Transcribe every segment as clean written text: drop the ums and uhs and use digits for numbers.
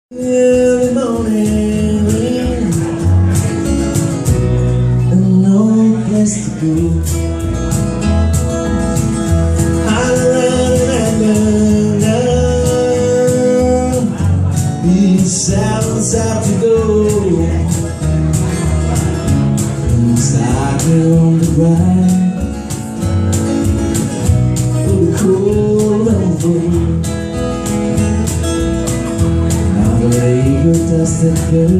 Every morning and no place to go. I run down these silence out to go. Cycle on the grind for the cold and free. Dusted girl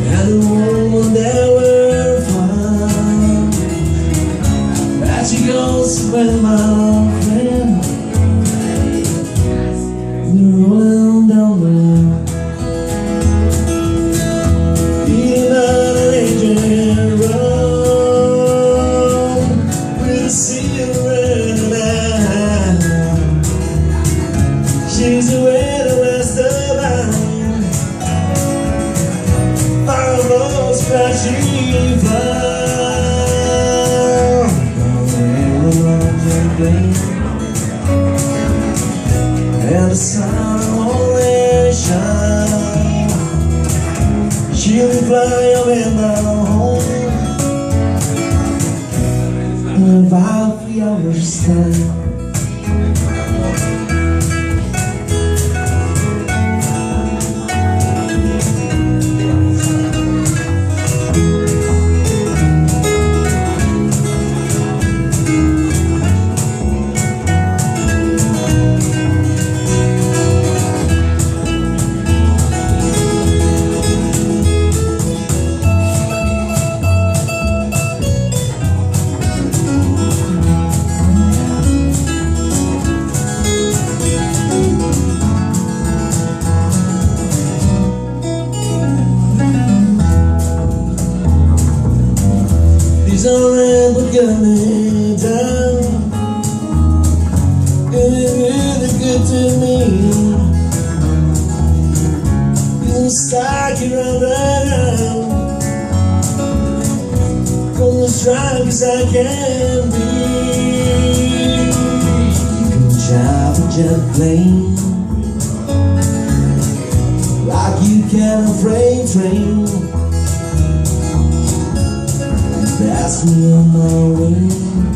and the woman that were fun, but she goes with my friend. They're rolling down the line, beating on an engine road with a cigarette in her hand. She's away. Crashing fly and the sun only shine. She'll be flying in my home in about 3 hours time. These are men who got me down, really good to me. You stuck around right now, going as strong as I can be. You can drive a jet plane like you can a freight train. Pass me on my way.